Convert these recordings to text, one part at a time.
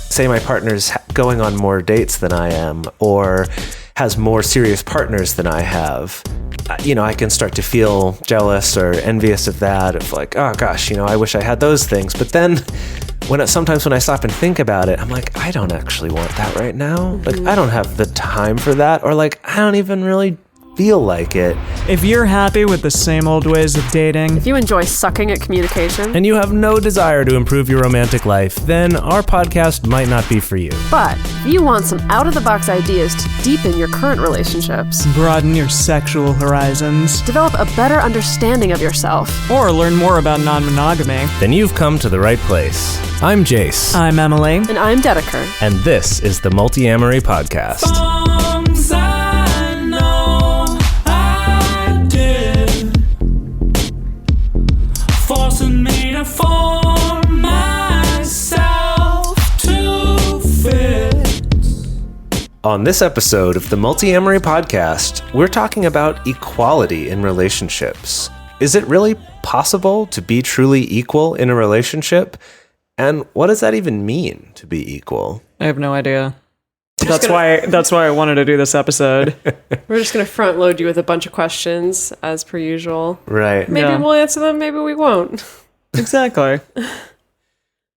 say my partner's going on more dates than I am, or has more serious partners than I have, I can start to feel jealous or envious of that, of like, oh gosh, I wish I had those things. But then sometimes when I stop and think about it, I'm like, I don't actually want that right now. Like, I don't have the time for that, or like, I don't even really feel like it. If you're happy with the same old ways of dating, if you enjoy sucking at communication, and you have no desire to improve your romantic life, then our podcast might not be for you. But if you want some out-of-the-box ideas to deepen your current relationships, broaden your sexual horizons, develop a better understanding of yourself, or learn more about non-monogamy, then you've come to the right place. I'm Jase. I'm Emily. And I'm Dedeker. And this is the Multiamory podcast. Forcing me to form myself to fit. On this episode of the Multiamory podcast, we're talking about equality in relationships. Is it really possible to be truly equal in a relationship? And what does that even mean to be equal? I have no idea. That's why I wanted to do this episode. We're just going to front load you with a bunch of questions as per usual. Right. Maybe we'll answer them, maybe we won't. Exactly.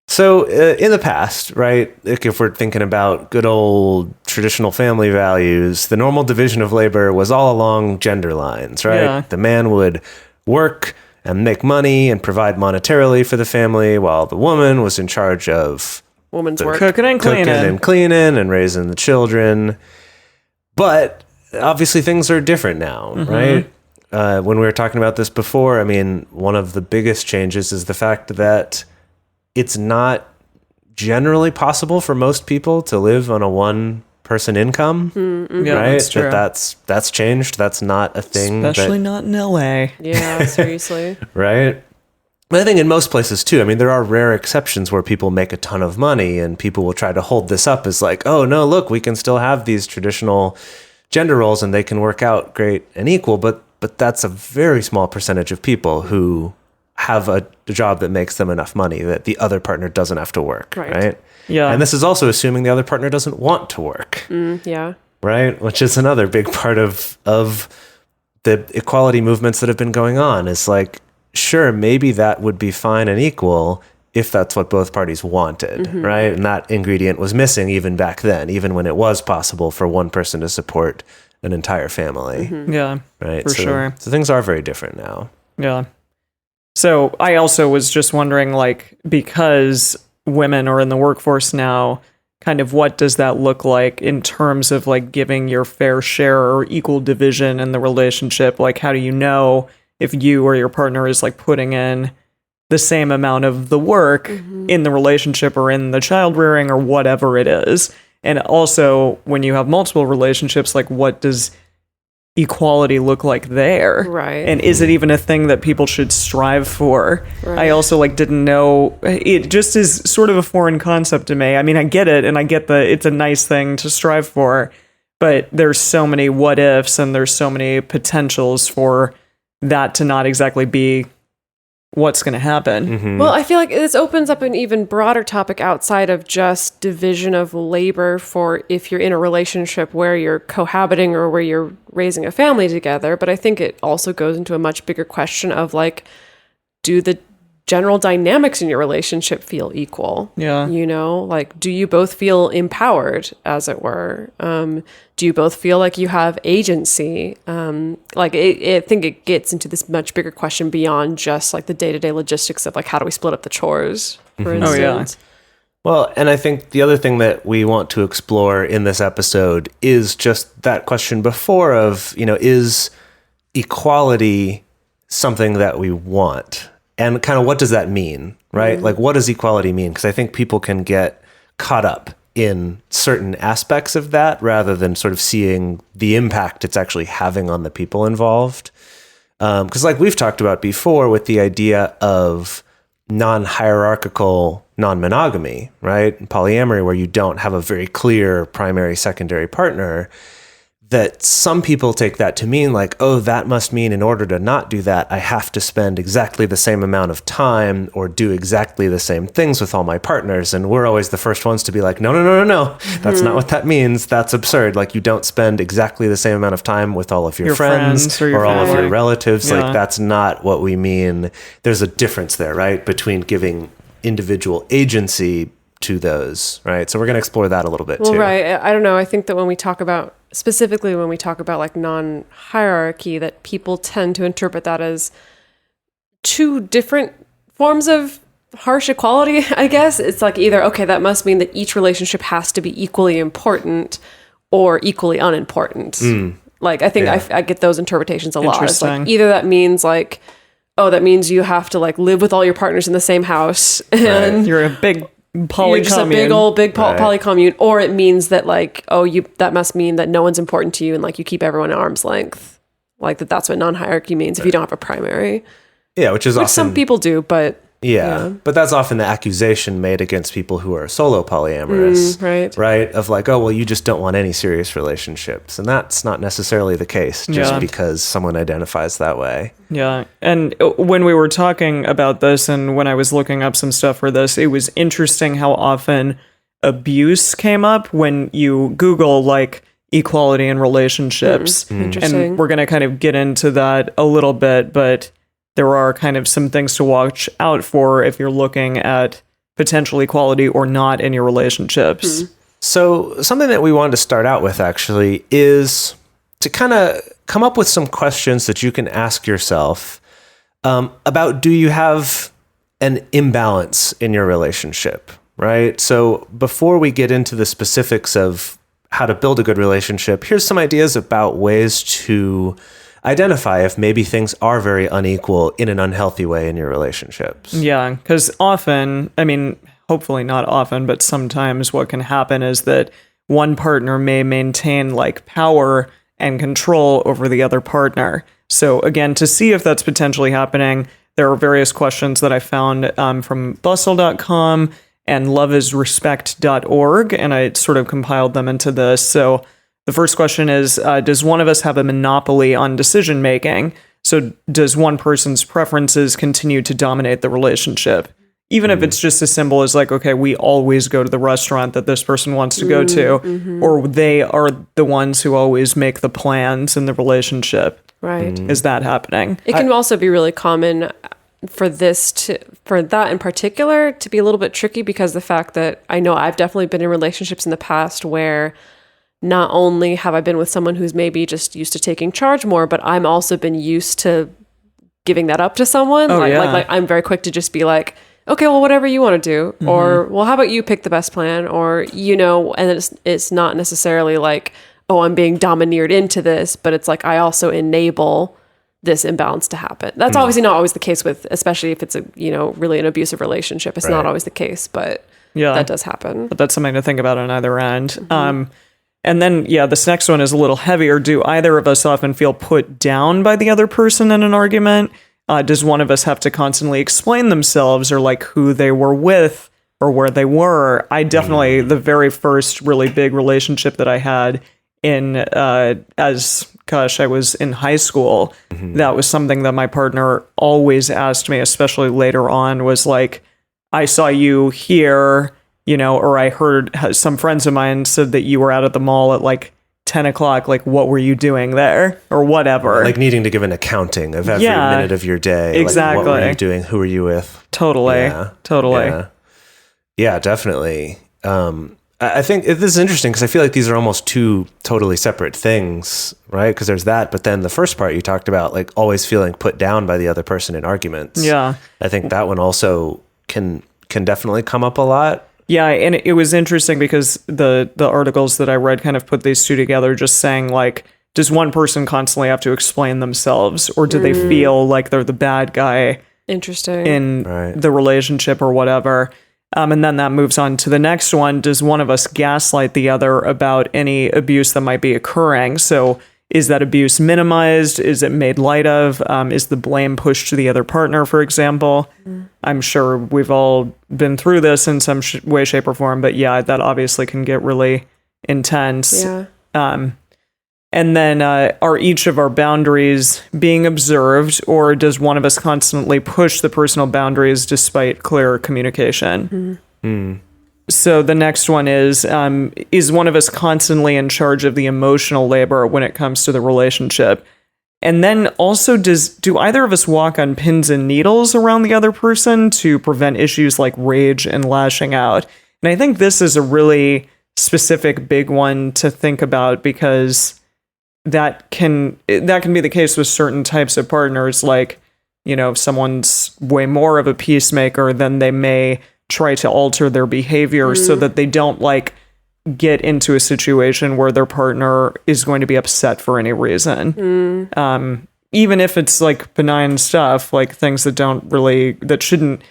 So in the past, right, like if we're thinking about good old traditional family values, the normal division of labor was all along gender lines, right? Yeah. The man would work and make money and provide monetarily for the family, while the woman was in charge of Woman's work. Cooking and cleaning and raising the children. But obviously things are different now, right? When we were talking about this before, I mean, one of the biggest changes is the fact that it's not generally possible for most people to live on a one-person income, Yeah, right? that's true. That's changed. That's not a thing. Especially not in LA. Yeah, seriously. Right? But I think in most places too, I mean, there are rare exceptions where people make a ton of money and people will try to hold this up as like, oh no, look, we can still have these traditional gender roles and they can work out great and equal. But that's a very small percentage of people who have a job that makes them enough money that the other partner doesn't have to work, right? Yeah. And this is also assuming the other partner doesn't want to work, Yeah. right? Which is another big part of the equality movements that have been going on. Is like, sure, maybe that would be fine and equal if that's what both parties wanted, right? And that ingredient was missing even back then, even when it was possible for one person to support an entire family. Yeah, Right? for sure. So things are very different now. Yeah. So I also was just wondering, like, because women are in the workforce now, kind of what does that look like in terms of like giving your fair share or equal division in the relationship? Like, how do you know if you or your partner is like putting in the same amount of the work in the relationship or in the child rearing or whatever it is? And also, when you have multiple relationships, like, what does equality look like there? Right. And is it even a thing that people should strive for? Right. I also like didn't know, it just is sort of a foreign concept to me. I mean, I get it, and I get it's a nice thing to strive for, but there's so many what ifs and there's so many potentials for that to not exactly be what's going to happen. Well, I feel like this opens up an even broader topic outside of just division of labor for if you're in a relationship where you're cohabiting or where you're raising a family together. But I think it also goes into a much bigger question of like, do the general dynamics in your relationship feel equal? Yeah. You know, like, do you both feel empowered, as it were? Do you both feel like you have agency? I think it gets into this much bigger question beyond just like the day-to-day logistics of like, how do we split up the chores, for instance? Oh, yeah. Well, and I think the other thing that we want to explore in this episode is just that question before of, is equality something that we want? And kind of what does that mean, right? Like, what does equality mean? Because I think people can get caught up in certain aspects of that rather than sort of seeing the impact it's actually having on the people involved. Because like we've talked about before with the idea of non-hierarchical non-monogamy, right? Polyamory, where you don't have a very clear primary, secondary partner, that some people take that to mean like, oh, that must mean in order to not do that, I have to spend exactly the same amount of time or do exactly the same things with all my partners. And we're always the first ones to be like, no, no, no, no, no. That's not what that means. That's absurd. Like, you don't spend exactly the same amount of time with all of your friends or all of your relatives. Like, that's not what we mean. There's a difference there, right? Between giving individual agency to those, right? So we're going to explore that a little bit too. Right. I don't know. I think that when we talk about, specifically when we talk about like non-hierarchy, that people tend to interpret that as two different forms of harsh equality, I guess. It's like either, okay, that must mean that each relationship has to be equally important or equally unimportant. Like, I think I get those interpretations a lot. It's like either that means like, oh, that means you have to like live with all your partners in the same house and you're a big polycommune. You're just a big polycommune, or it means that like, oh, that must mean that no one's important to you and like you keep everyone at arm's length. Like that's what non-hierarchy means if you don't have a primary. Yeah, which often, some people do, but but that's often the accusation made against people who are solo polyamorous, right? Of like, oh, well, you just don't want any serious relationships. And that's not necessarily the case just because someone identifies that way. Yeah. And when we were talking about this and when I was looking up some stuff for this, it was interesting how often abuse came up when you Google like equality in relationships. Interesting. And we're going to kind of get into that a little bit, but there are kind of some things to watch out for if you're looking at potential equality or not in your relationships. So something that we wanted to start out with actually is to kind of come up with some questions that you can ask yourself about, do you have an imbalance in your relationship, right? So before we get into the specifics of how to build a good relationship, here's some ideas about ways to identify if maybe things are very unequal in an unhealthy way in your relationships. Yeah, because often, I mean, hopefully not often, but sometimes what can happen is that one partner may maintain like power and control over the other partner. So again, to see if that's potentially happening, there are various questions that I found from bustle.com and loveisrespect.org, and I sort of compiled them into this. So the first question is, does one of us have a monopoly on decision making? So does one person's preferences continue to dominate the relationship? Even if it's just as simple as like, okay, we always go to the restaurant that this person wants to go to, or they are the ones who always make the plans in the relationship. Right. Is that happening? It can also be really common for that in particular to be a little bit tricky, because the fact that I know I've definitely been in relationships in the past where not only have I been with someone who's maybe just used to taking charge more, but I'm also been used to giving that up to someone. Like I'm very quick to just be like, okay, well, whatever you want to do, or well, how about you pick the best plan, or and it's not necessarily like, oh, I'm being domineered into this, but it's like I also enable this imbalance to happen. That's obviously not always the case with, especially if it's a really an abusive relationship. It's not always the case, but that does happen. But that's something to think about on either end. And then, this next one is a little heavier. Do either of us often feel put down by the other person in an argument? Does one of us have to constantly explain themselves or like who they were with or where they were? I definitely, the very first really big relationship that I had I was in high school, that was something that my partner always asked me, especially later on, was like, I saw you here, or I heard some friends of mine said that you were out at the mall at like 10 o'clock, like what were you doing there or whatever. Like needing to give an accounting of every minute of your day. Exactly. Like, what were you doing? Who were you with? Totally. Yeah, definitely. I think this is interesting because I feel like these are almost two totally separate things, right? Because there's that, but then the first part you talked about, like always feeling put down by the other person in arguments. Yeah. I think that one also can definitely come up a lot. Yeah, and it was interesting because the articles that I read kind of put these two together, just saying like, does one person constantly have to explain themselves, or do they feel like they're the bad guy in the relationship or whatever? And then that moves on to the next one. Does one of us gaslight the other about any abuse that might be occurring? So is that abuse minimized? Is it made light of? Is the blame pushed to the other partner, for example? I'm sure we've all been through this in some way, shape, or form. But yeah, that obviously can get really intense. Yeah. And then are each of our boundaries being observed, or does one of us constantly push the personal boundaries despite clear communication? So the next one is one of us constantly in charge of the emotional labor when it comes to the relationship? And then also, do either of us walk on pins and needles around the other person to prevent issues like rage and lashing out? And I think this is a really specific big one to think about, because that can be the case with certain types of partners. Like, if someone's way more of a peacemaker, then they may try to alter their behavior so that they don't like get into a situation where their partner is going to be upset for any reason. Even if it's like benign stuff, like things that shouldn't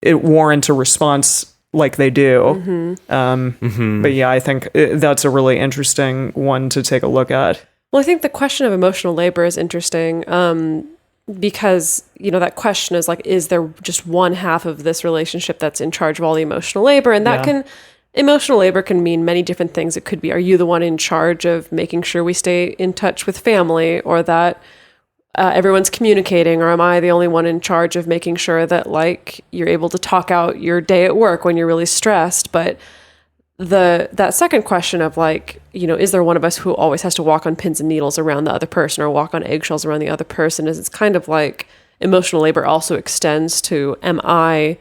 warrant a response like they do. But yeah, I think that's a really interesting one to take a look at. Well, I think the question of emotional labor is interesting because, that question is like, is there just one half of this relationship that's in charge of all the emotional labor? And emotional labor can mean many different things. It could be, are you the one in charge of making sure we stay in touch with family, or that everyone's communicating, or am I the only one in charge of making sure that like you're able to talk out your day at work when you're really stressed? But that second question of like, is there one of us who always has to walk on pins and needles around the other person, or walk on eggshells around the other person, is it's kind of like emotional labor also extends to, am I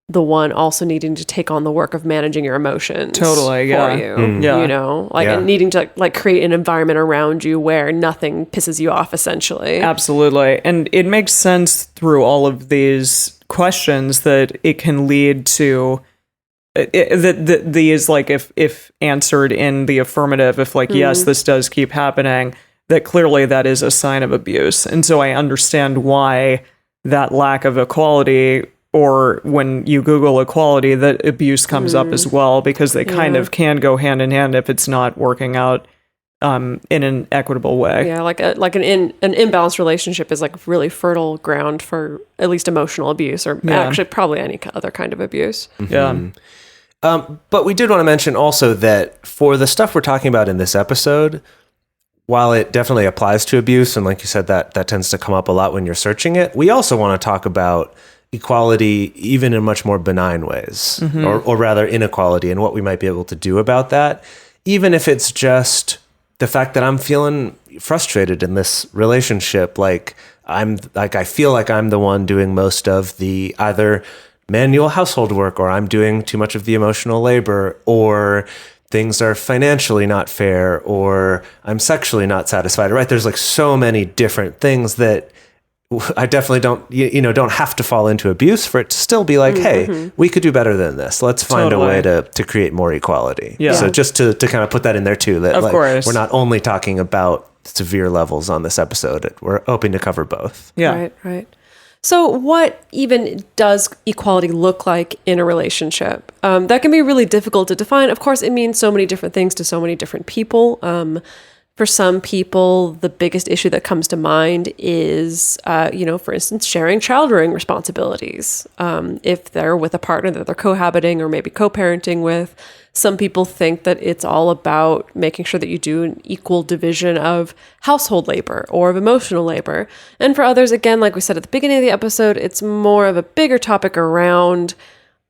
the one also needing to take on the work of managing your emotions for you? And needing to like create an environment around you where nothing pisses you off, essentially. Absolutely. And it makes sense through all of these questions that it can lead to these, like, if answered in the affirmative, if like, yes, this does keep happening, that clearly that is a sign of abuse. And so I understand why that lack of equality, or when you Google equality, that abuse comes up as well, because they kind of can go hand in hand if it's not working out in an equitable way. Yeah, like an imbalanced relationship is like really fertile ground for at least emotional abuse, or actually probably any other kind of abuse. Yeah. But we did want to mention also that for the stuff we're talking about in this episode, while it definitely applies to abuse, and like you said, that tends to come up a lot when you're searching it, we also want to talk about equality even in much more benign ways, or rather inequality, and what we might be able to do about that, even if it's just the fact that I'm feeling frustrated in this relationship. I feel like I'm the one doing most of the either manual household work, or I'm doing too much of the emotional labor, or things are financially not fair, or I'm sexually not satisfied, right? There's like so many different things that I definitely don't have to fall into abuse for it to still be like, hey, we could do better than this. Let's find a way to create more equality. Yeah. So just to kind of put that in there too, that we're not only talking about severe levels on this episode. We're hoping to cover both. Yeah. Right. So what even does equality look like in a relationship? That can be really difficult to define. Of course, it means so many different things to so many different people. For some people, the biggest issue that comes to mind is, for instance, sharing child-rearing responsibilities. If they're with a partner that they're cohabiting or maybe co-parenting with, some people think that it's all about making sure that you do an equal division of household labor or of emotional labor. And for others, again, like we said at the beginning of the episode, it's more of a bigger topic around,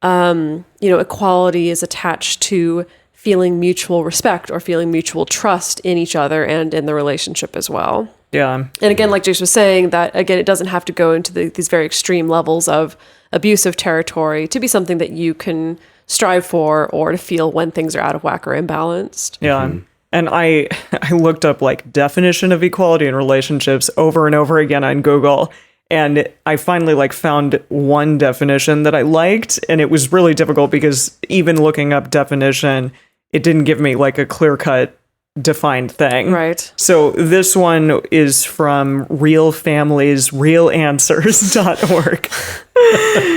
equality is attached to feeling mutual respect or feeling mutual trust in each other and in the relationship as well. Yeah. And again, like Jase was saying, that again, it doesn't have to go into these very extreme levels of abusive territory to be something that you can strive for or to feel when things are out of whack or imbalanced. Yeah. And I looked up like definition of equality in relationships over and over again on Google. And I finally found one definition that I liked, and it was really difficult because even looking up definition, it didn't give me a clear-cut defined thing. Right. So this one is from realfamiliesrealanswers.org.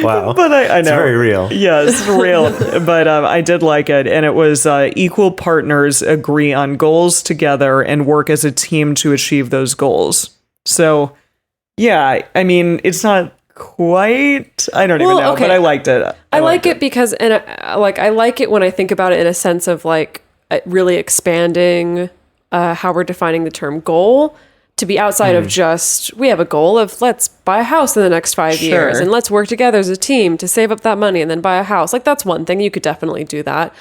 Wow. But I know. It's very real. Yeah, it's real. But I did like it. And it was equal partners agree on goals together and work as a team to achieve those goals. So, yeah, I mean, it's not quite, I don't even know, but I liked it. I like it because, I like it when I think about it in a sense of really expanding how we're defining the term goal to be outside of just, we have a goal of let's buy a house in the next 5 years and let's work together as a team to save up that money and then buy a house. Like that's one thing. You could definitely do that.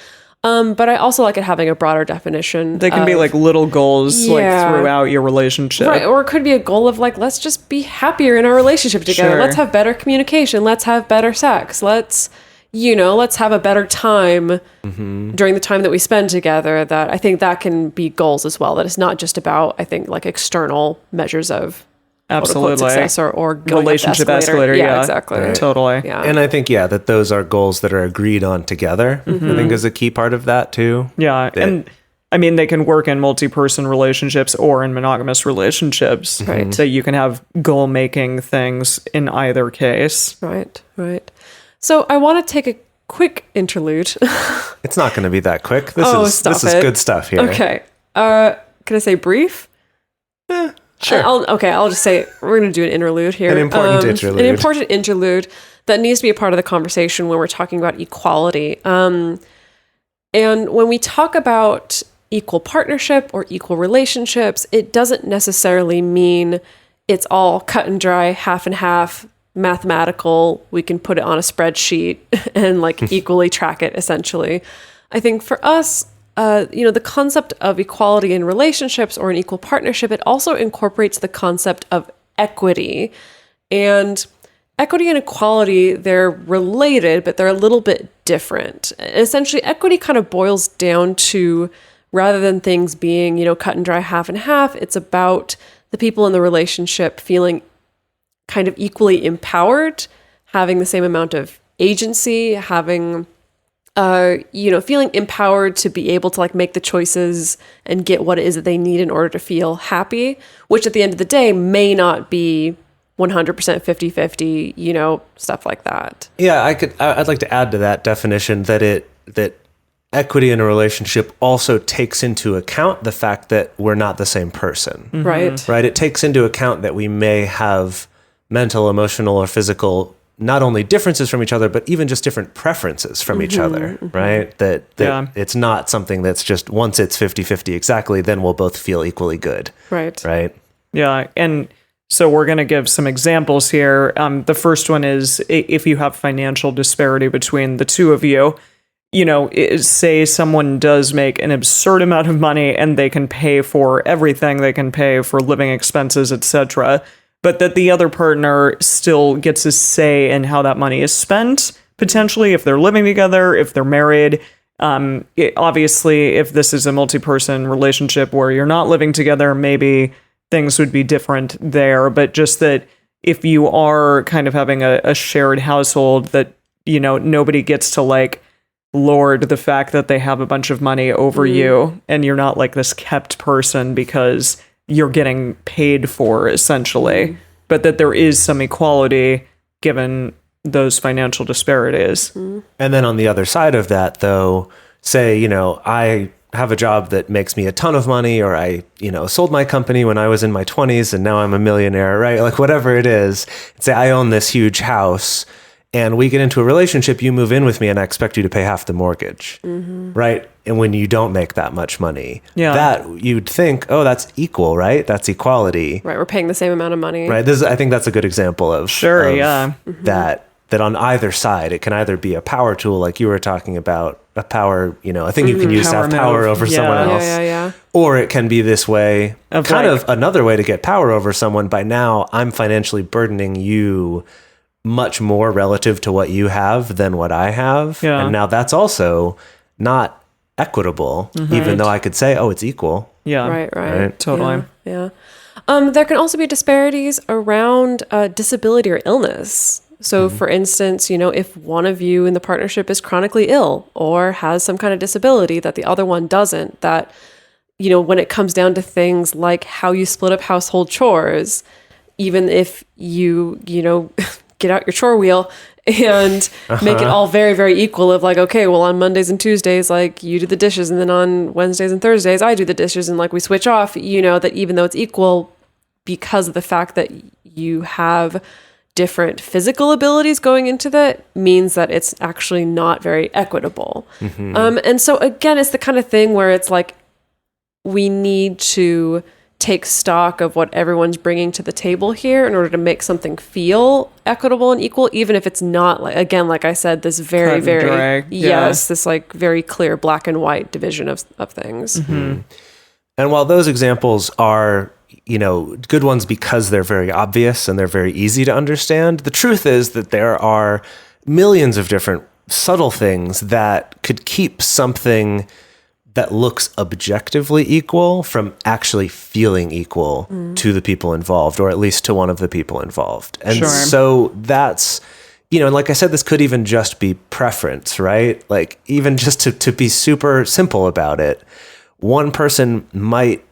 But I also like it having a broader definition. They can be like little goals like throughout your relationship. Right. Or it could be a goal of like, let's just be happier in our relationship together. Sure. Let's have better communication. Let's have better sex. Let's have a better time during the time that we spend together. That I think that can be goals as well. That it's not just about, I think, like external measures of absolutely success or going relationship up the escalator. Yeah, exactly. Right. Totally. Yeah. And I think, that those are goals that are agreed on together. I think is a key part of that too. Yeah. And I mean, they can work in multi-person relationships or in monogamous relationships. Right. So you can have goal-making things in either case. Right. So I want to take a quick interlude. It's not going to be that quick. This is good stuff here. Okay. Can I say brief? Sure. I'll just say we're going to do an interlude here. An important interlude. An important interlude that needs to be a part of the conversation when we're talking about equality. And when we talk about equal partnership or equal relationships, it doesn't necessarily mean it's all cut and dry, half and half, mathematical. We can put it on a spreadsheet and like equally track it, essentially. I think for us, the concept of equality in relationships or an equal partnership, it also incorporates the concept of equity. And equity and equality, they're related, but they're a little bit different. Essentially, equity kind of boils down to, rather than things being, cut and dry, half and half, it's about the people in the relationship feeling kind of equally empowered, having the same amount of agency, having feeling empowered to be able to like make the choices and get what it is that they need in order to feel happy, which at the end of the day may not be 100% 50-50, stuff like that. Yeah, I'd like to add to that definition that equity in a relationship also takes into account the fact that we're not the same person. Right. Right? It takes into account that we may have mental, emotional, or physical not only differences from each other, but even just different preferences from each other, right? That it's not something that's just once it's 50-50 exactly, then we'll both feel equally good. Right. Yeah. And so we're going to give some examples here. The first one is if you have financial disparity between the two of you, say someone does make an absurd amount of money and they can pay for everything, they can pay for living expenses, etc., but that the other partner still gets a say in how that money is spent, potentially if they're living together, if they're married. Obviously, if this is a multi-person relationship where you're not living together, maybe things would be different there. But just that if you are kind of having a shared household, that, nobody gets to like lord the fact that they have a bunch of money over you, and you're not like this kept person because you're getting paid for, essentially, but that there is some equality given those financial disparities. And then on the other side of that, though, say, I have a job that makes me a ton of money, or I, sold my company when I was in my 20s and now I'm a millionaire, right? Like whatever it is, say I own this huge house and we get into a relationship, you move in with me and I expect you to pay half the mortgage, right? And when you don't make that much money, that you'd think, oh, that's equal, right? That's equality. Right, we're paying the same amount of money. Right, I think that's a good example of that on either side, it can either be a power tool, like you were talking about, a power, a thing you can use to have power over someone else. Or it can be this way, of another way to get power over someone. By now, I'm financially burdening you much more relative to what you have than what I have. And now that's also not equitable, even though I could say, oh, it's equal. Right. Totally. Yeah. There can also be disparities around disability or illness. So for instance, if one of you in the partnership is chronically ill or has some kind of disability that the other one doesn't, that, when it comes down to things like how you split up household chores, even if you get out your chore wheel and make it all very, very equal of like, okay, well, on Mondays and Tuesdays, like you do the dishes, and then on Wednesdays and Thursdays, I do the dishes, and like we switch off, that even though it's equal, because of the fact that you have different physical abilities going into that, means that it's actually not very equitable. And so again, it's the kind of thing where it's like, we need to take stock of what everyone's bringing to the table here in order to make something feel equitable and equal, even if it's not, like, again, like I said, this very, very, dry. yes, this like very clear black and white division of things. And while those examples are, good ones because they're very obvious and they're very easy to understand, the truth is that there are millions of different subtle things that could keep something that looks objectively equal from actually feeling equal to the people involved, or at least to one of the people involved. And so that's, and like I said, this could even just be preference, right? Like, even just to be super simple about it, one person might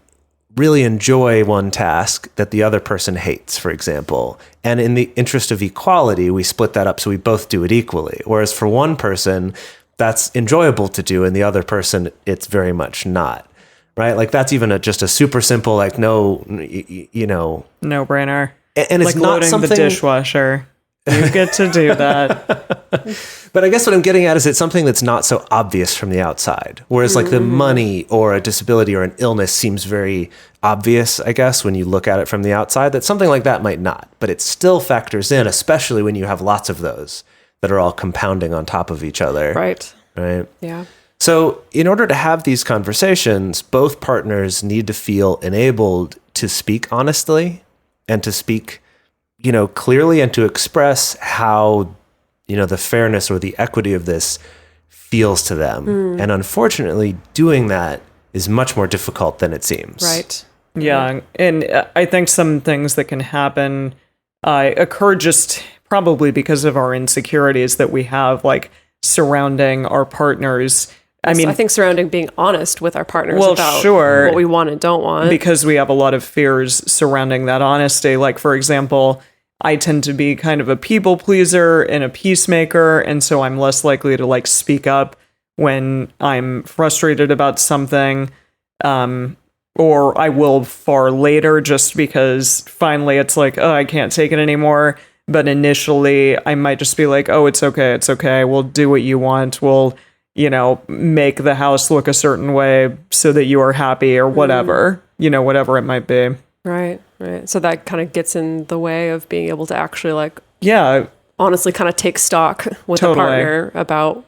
really enjoy one task that the other person hates, for example. And in the interest of equality, we split that up so we both do it equally. Whereas for one person, that's enjoyable to do, and the other person, it's very much not, right? Like, that's even just a super simple, like, no brainer. And it's like not loading something the dishwasher. You get to do that. But I guess what I'm getting at is it's something that's not so obvious from the outside. Whereas like the money or a disability or an illness seems very obvious, I guess, when you look at it from the outside, that something like that might not. But it still factors in, especially when you have lots of those that are all compounding on top of each other. Right. Right. Yeah. So in order to have these conversations, both partners need to feel enabled to speak honestly and to speak, clearly, and to express how, the fairness or the equity of this feels to them. And unfortunately, doing that is much more difficult than it seems. Right. Yeah. And I think some things that can happen occur just probably because of our insecurities that we have, like, surrounding our partners. I think surrounding being honest with our partners about sure, what we want and don't want. Because we have a lot of fears surrounding that honesty. Like, for example, I tend to be kind of a people pleaser and a peacemaker, and so I'm less likely to, like, speak up when I'm frustrated about something, or I will far later, just because finally it's like, oh, I can't take it anymore. But initially, I might just be like, oh, it's okay. We'll do what you want. We'll, make the house look a certain way so that you are happy, or whatever, whatever it might be. Right. So that kind of gets in the way of being able to actually, like, honestly kind of take stock with a partner about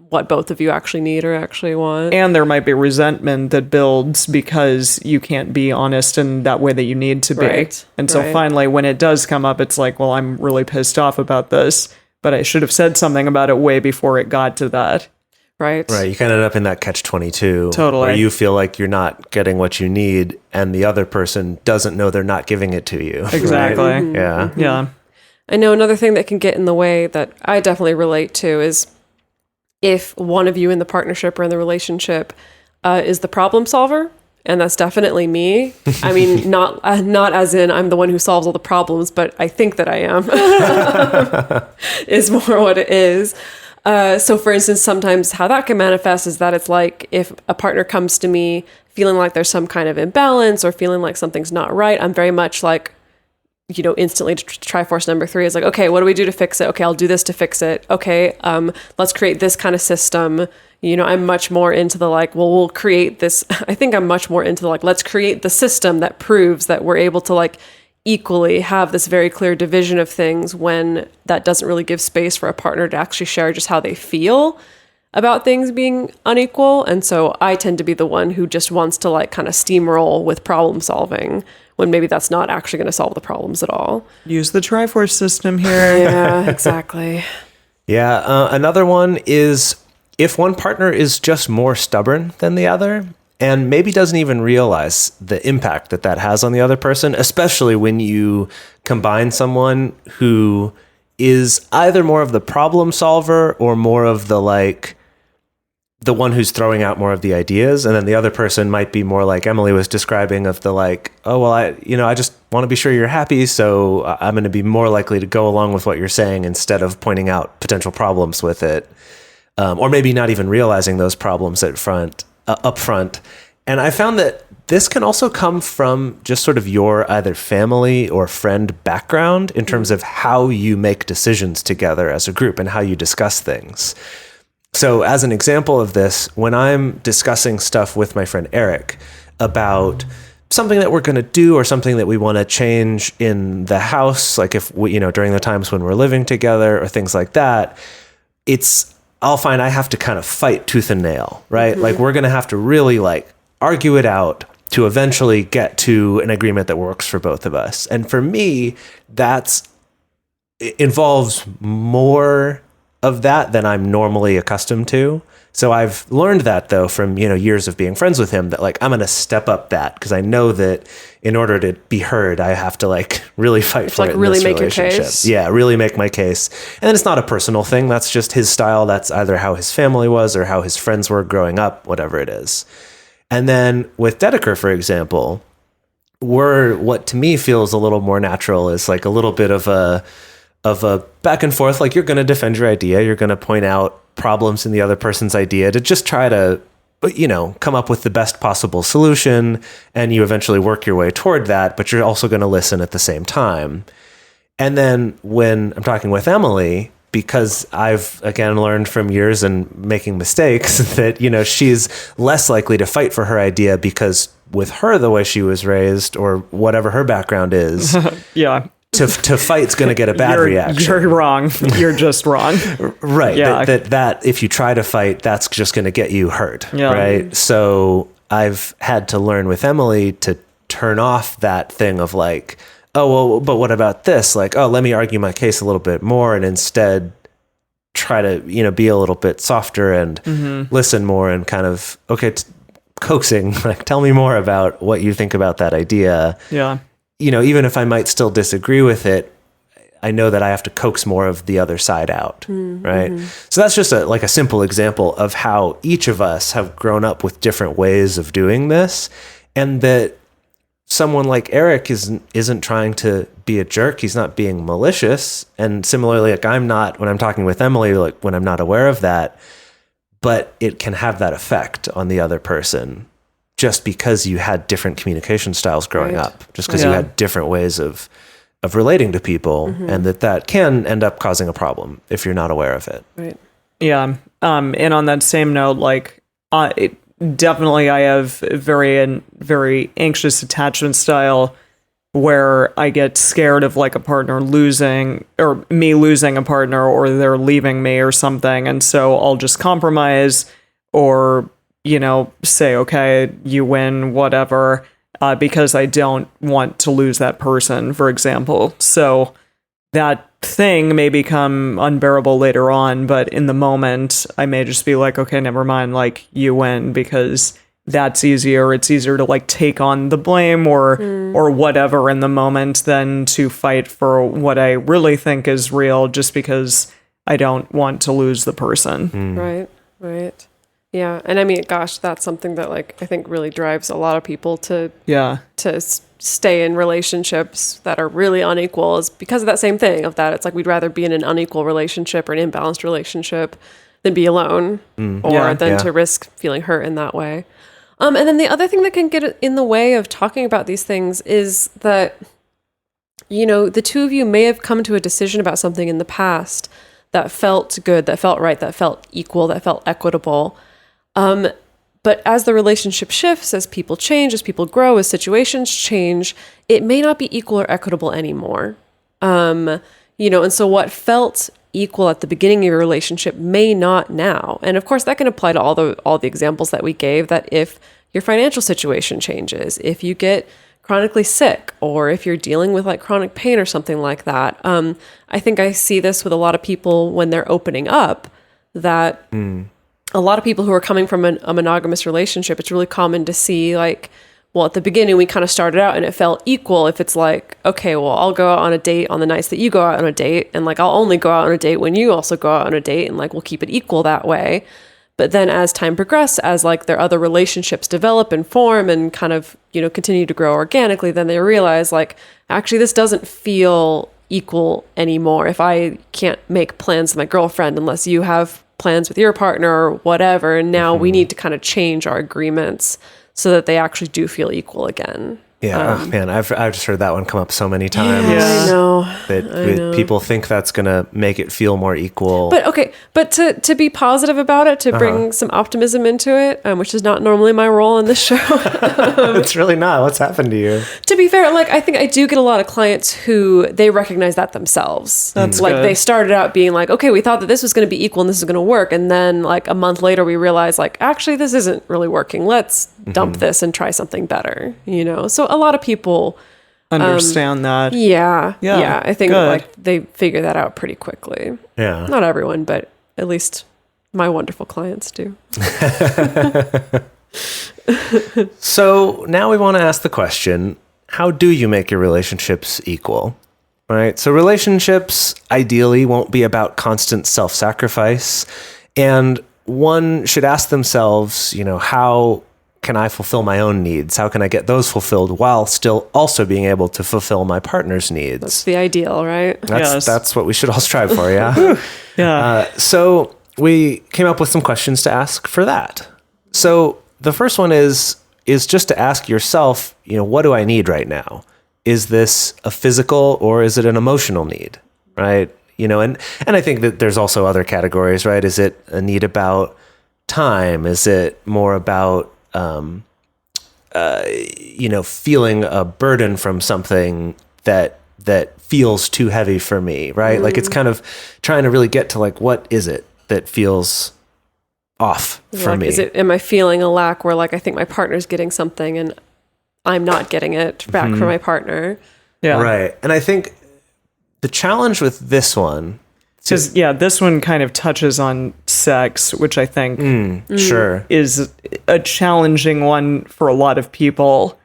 what both of you actually need or actually want. And there might be resentment that builds because you can't be honest in that way that you need to be. Right. And so finally, when it does come up, it's like, well, I'm really pissed off about this, but I should have said something about it way before it got to that. Right. You kind of end up in that catch-22. Totally. Where you feel like you're not getting what you need, and the other person doesn't know they're not giving it to you. Exactly. Right? Yeah. Yeah. I know another thing that can get in the way that I definitely relate to is if one of you in the partnership or in the relationship is the problem solver, and that's definitely me. I mean, not as in I'm the one who solves all the problems, but I think that I am, is more what it is. So for instance, sometimes how that can manifest is that it's like if a partner comes to me feeling like there's some kind of imbalance or feeling like something's not right, I'm very much like, instantly Triforce number 3 is like, okay, what do we do to fix it? Okay, I'll do this to fix it. Okay, let's create this kind of system. I'm much more into the like, well, we'll create this. I think I'm much more into the like, let's create the system that proves that we're able to like equally have this very clear division of things, when that doesn't really give space for a partner to actually share just how they feel about things being unequal. And so I tend to be the one who just wants to like kind of steamroll with problem solving, when maybe that's not actually going to solve the problems at all. Use the Triforce system here. Yeah, exactly. Yeah. Another one is if one partner is just more stubborn than the other, and maybe doesn't even realize the impact that has on the other person, especially when you combine someone who is either more of the problem solver or more of the like the one who's throwing out more of the ideas, and then the other person might be more like Emily was describing, of the like, oh well, I just want to be sure you're happy, so I'm going to be more likely to go along with what you're saying instead of pointing out potential problems with it, or maybe not even realizing those problems up front. And I found that this can also come from just sort of your either family or friend background in terms of how you make decisions together as a group and how you discuss things. So as an example of this, when I'm discussing stuff with my friend Eric, about something that we're going to do or something that we want to change in the house, like if we, during the times when we're living together or things like that, I'll find I have to kind of fight tooth and nail, right? Like we're going to have to really like argue it out to eventually get to an agreement that works for both of us. And for me, it involves more of that than I'm normally accustomed to. So I've learned that though from, years of being friends with him, that like I'm going to step up that because I know that in order to be heard, I have to like really fight for it in really this make your relationship. case. Yeah, really make my case. And then it's not a personal thing. That's just his style. That's either how his family was or how his friends were growing up, whatever it is. And then with Dedeker, for example, what to me feels a little more natural is like a little bit of a back and forth. Like you're going to defend your idea. You're going to point out problems in the other person's idea to just try to, come up with the best possible solution. And you eventually work your way toward that, but you're also going to listen at the same time. And then when I'm talking with Emily, because I've, again, learned from years and making mistakes that, she's less likely to fight for her idea because with her, the way she was raised or whatever her background is, yeah. To fight's going to get a bad reaction. You're wrong. You're just wrong. Right. Yeah. That if you try to fight, that's just going to get you hurt. Yeah. Right. So I've had to learn with Emily to turn off that thing of like, oh, well, but what about this? Like, oh, let me argue my case a little bit more and instead try to, be a little bit softer and listen more and kind of, okay, coaxing, like, tell me more about what you think about that idea. Yeah. Even if I might still disagree with it, I know that I have to coax more of the other side out, right? So that's just a simple example of how each of us have grown up with different ways of doing this, and that someone like Eric isn't trying to be a jerk. He's not being malicious. And similarly, like I'm not, when I'm talking with Emily, like when I'm not aware of that, but it can have that effect on the other person just because you had different communication styles growing up, just because you had different ways of relating to people, and that can end up causing a problem if you're not aware of it. Right. Yeah. And on that same note, like, definitely I have very anxious attachment style where I get scared of like a partner losing or me losing a partner or they're leaving me or something. And so I'll just compromise or, say, okay, you win, whatever, because I don't want to lose that person, for example. So that thing may become unbearable later on, but in the moment, I may just be like, okay, never mind, like, you win, because that's easier. It's easier to like take on the blame or whatever in the moment than to fight for what I really think is real just because I don't want to lose the person. Right. Yeah. And I mean, gosh, that's something that like I think really drives a lot of people to stay in relationships that are really unequal, is because of that same thing of that. It's like we'd rather be in an unequal relationship or an imbalanced relationship than be alone to risk feeling hurt in that way. And then the other thing that can get in the way of talking about these things is that, the two of you may have come to a decision about something in the past that felt good, that felt right, that felt equal, that felt equitable. But as the relationship shifts, as people change, as people grow, as situations change, it may not be equal or equitable anymore. And so what felt equal at the beginning of your relationship may not now. And of course, that can apply to all the examples that we gave, that if your financial situation changes, if you get chronically sick, or if you're dealing with like chronic pain or something like that. I think I see this with a lot of people when they're opening up, that a lot of people who are coming from a monogamous relationship, it's really common to see like, well, at the beginning, we kind of started out and it felt equal. If it's like, okay, well, I'll go out on a date on the nights that you go out on a date. And like, I'll only go out on a date when you also go out on a date. And like, we'll keep it equal that way. But then as time progresses, as like their other relationships develop and form and kind of, continue to grow organically, then they realize like, actually, this doesn't feel equal anymore. If I can't make plans with my girlfriend unless you have plans with your partner or whatever. And now we need to kind of change our agreements so that they actually do feel equal again. Yeah, man, I've just heard that one come up so many times. Yeah. I know. That people think that's going to make it feel more equal. But to be positive about it, to bring some optimism into it, which is not normally my role in this show. It's really not. What's happened to you? To be fair, like I think I do get a lot of clients who they recognize that themselves. That's like good. they started out being like, okay, we thought that this was going to be equal and this is going to work, and then like a month later we realized like actually this isn't really working. Let's dump this and try something better. So a lot of people Understand that. Yeah. I think good. like they figure that out pretty quickly. Yeah. Not everyone, but at least my wonderful clients do. So now we want to ask the question, how do you make your relationships equal? Right? So relationships ideally won't be about constant self-sacrifice. And one should ask themselves, how can I fulfill my own needs? How can I get those fulfilled while still also being able to fulfill my partner's needs? That's the ideal, right? That's what we should all strive for, yeah? Yeah. So we came up with some questions to ask for that. So the first one is just to ask yourself, what do I need right now? Is this a physical or is it an emotional need, right? And I think that there's also other categories, right? Is it a need about time? Is it more about feeling a burden from something that feels too heavy for me, right? Like it's kind of trying to really get to like, what is it that feels off for me? Am I feeling a lack where like I think my partner's getting something and I'm not getting it back from my partner? Yeah. Right. And I think the challenge with this one, Because this one kind of touches on sex, which I think sure, is a challenging one for a lot of people.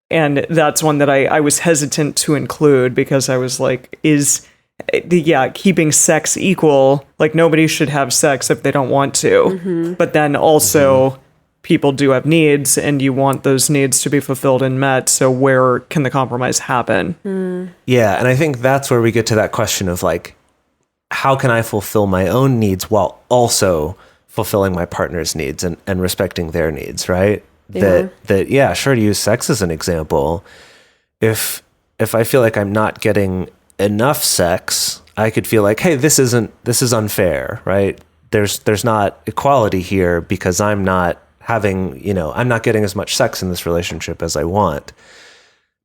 And that's one that I was hesitant to include because I was like, keeping sex equal, like nobody should have sex if they don't want to. But then also people do have needs and you want those needs to be fulfilled and met. So where can the compromise happen? Yeah. And I think that's where we get to that question of like, how can I fulfill my own needs while also fulfilling my partner's needs and respecting their needs, right? Yeah. Sure, to use sex as an example, if I feel like I'm not getting enough sex, I could feel like, hey, this is unfair, right? There's not equality here because I'm not having, I'm not getting as much sex in this relationship as I want.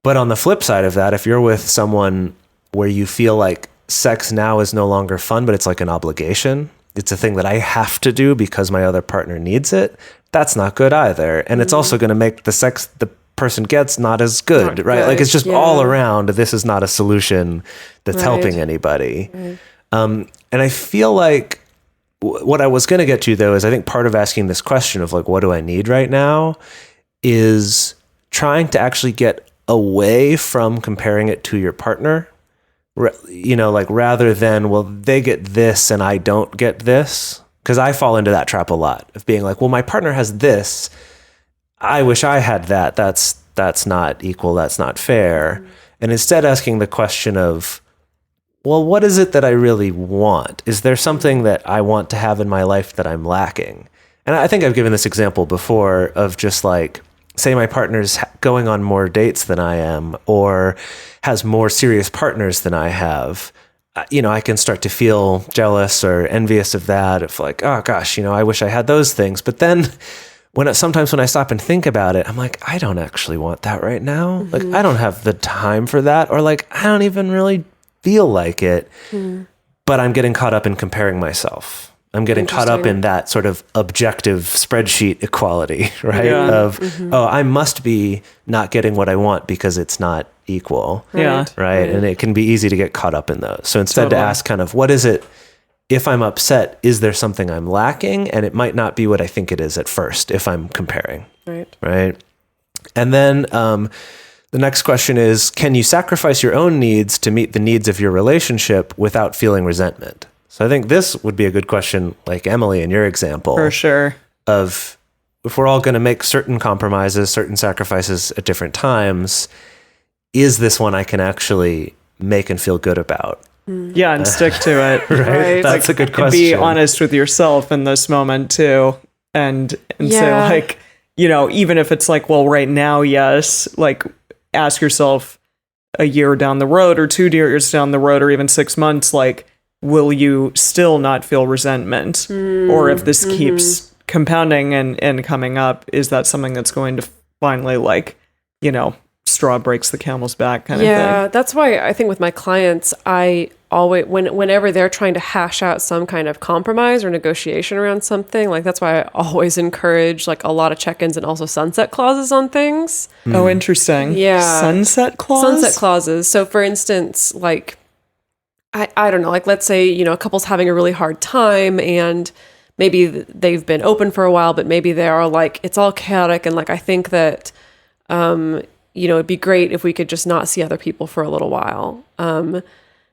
But on the flip side of that, if you're with someone where you feel like sex now is no longer fun, but it's like an obligation, it's a thing that I have to do because my other partner needs it, that's not good either. And it's also going to make the sex the person gets not as good, Not right? good, Like it's just yeah. all around, this is not a solution that's Right. helping anybody. And I feel like what I was going to get to though is I think part of asking this question of like, what do I need right now, is trying to actually get away from comparing it to your partner. Like rather than, well, they get this and I don't get this. Because I fall into that trap a lot of being like, well, my partner has this, I wish I had that. That's not equal. That's not fair. And instead asking the question of, well, what is it that I really want? Is there something that I want to have in my life that I'm lacking? And I think I've given this example before of just like, say my partner's going on more dates than I am, or has more serious partners than I have. I can start to feel jealous or envious of that. If like, oh gosh, I wish I had those things. But then sometimes when I stop and think about it, I'm like, I don't actually want that right now. Like, I don't have the time for that. Or like, I don't even really feel like it, but I'm getting caught up in comparing myself. I'm getting caught up in that sort of objective spreadsheet equality, right? Yeah. Of, I must be not getting what I want because it's not equal. Yeah. Right. And it can be easy to get caught up in those. So instead to ask kind of, what is it, if I'm upset, is there something I'm lacking? And it might not be what I think it is at first if I'm comparing. Right. And then the next question is, can you sacrifice your own needs to meet the needs of your relationship without feeling resentment? So I think this would be a good question, like Emily in your example. For sure. Of if we're all going to make certain compromises, certain sacrifices at different times, is this one I can actually make and feel good about? Yeah, and stick to it. Right? That's a good question. And be honest with yourself in this moment too. And say Yeah. like, even if it's like, well, right now, yes, like ask yourself a year down the road or 2 years down the road or even 6 months, like, will you still not feel resentment? Or if this keeps compounding and coming up, is that something that's going to finally, like, you know, straw breaks the camel's back kind of thing? Yeah, that's why I think with my clients, I always, whenever they're trying to hash out some kind of compromise or negotiation around something, like that's why I always encourage like a lot of check-ins and also sunset clauses on things. Oh, interesting. Yeah. Sunset clause? Sunset clauses. So for instance, like, I don't know, like let's say, you know, a couple's having a really hard time and maybe they've been open for a while, but maybe they are like, it's all chaotic. And like, I think that, you know, it'd be great if we could just not see other people for a little while. And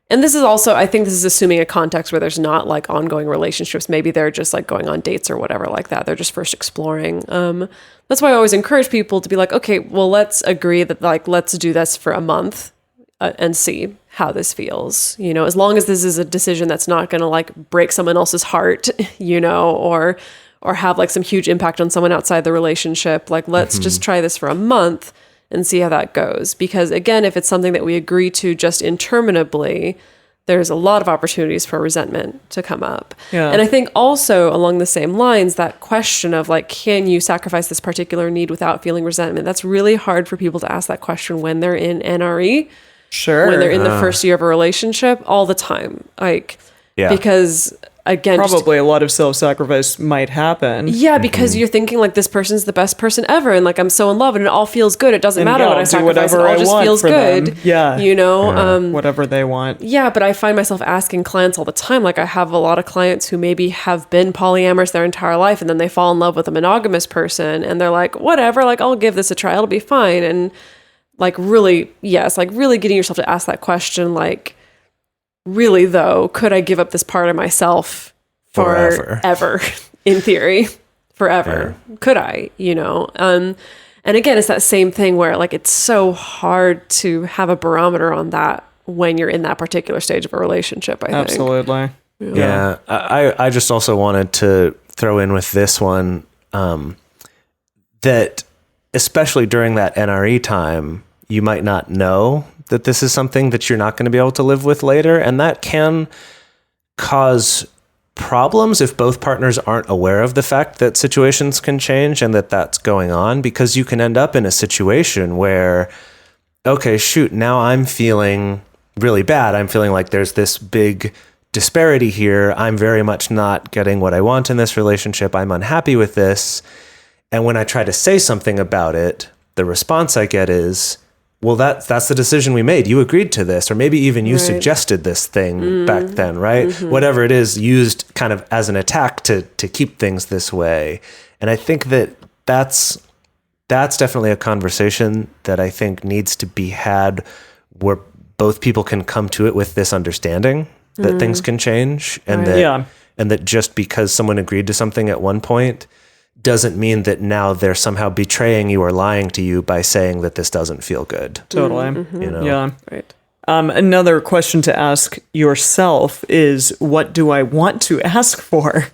this is also, I think this is assuming a context where there's not like ongoing relationships. Maybe they're just like going on dates or whatever like that. They're just first exploring. That's why I always encourage people to be like, okay, well, let's agree that like, let's do this for a month and see how this feels, you know, as long as this is a decision that's not going to like break someone else's heart, you know, or have like some huge impact on someone outside the relationship. Like, let's just try this for a month and see how that goes. Because again, if it's something that we agree to just interminably, there's a lot of opportunities for resentment to come up. Yeah. And I think also along the same lines, that question of like, can you sacrifice this particular need without feeling resentment? That's really hard for people to ask that question when they're in NRE. Sure. When they're in the first year of a relationship, all the time. Like, because again, probably a lot of self-sacrifice might happen. Yeah, because you're thinking like this person's the best person ever, and like I'm so in love, and it all feels good. It doesn't matter what I sacrifice; it all just feels good. Them. Yeah, you know, whatever they want. Yeah, but I find myself asking clients all the time. Like I have a lot of clients who maybe have been polyamorous their entire life, and then they fall in love with a monogamous person, and they're like, whatever, like I'll give this a try; it'll be fine. And like really, yes, like really getting yourself to ask that question, like, really though, could I give up this part of myself forever? In theory, forever. Yeah. Could I, you know? And again, it's that same thing where like, it's so hard to have a barometer on that when you're in that particular stage of a relationship, I think. Absolutely. Yeah. I just also wanted to throw in with this one, that especially during that NRE time, you might not know that this is something that you're not going to be able to live with later. And that can cause problems if both partners aren't aware of the fact that situations can change and that that's going on, because you can end up in a situation where, okay, shoot, now I'm feeling really bad. I'm feeling like there's this big disparity here. I'm very much not getting what I want in this relationship. I'm unhappy with this. And when I try to say something about it, the response I get is, well, that's the decision we made. You agreed to this, or maybe even you suggested this thing back then, right? Whatever it is, used kind of as an attack to keep things this way. And I think that's definitely a conversation that I think needs to be had where both people can come to it with this understanding that things can change, and that just because someone agreed to something at one point doesn't mean that now they're somehow betraying you or lying to you by saying that this doesn't feel good. Totally. You know? Yeah. Right. Another question to ask yourself is, what do I want to ask for?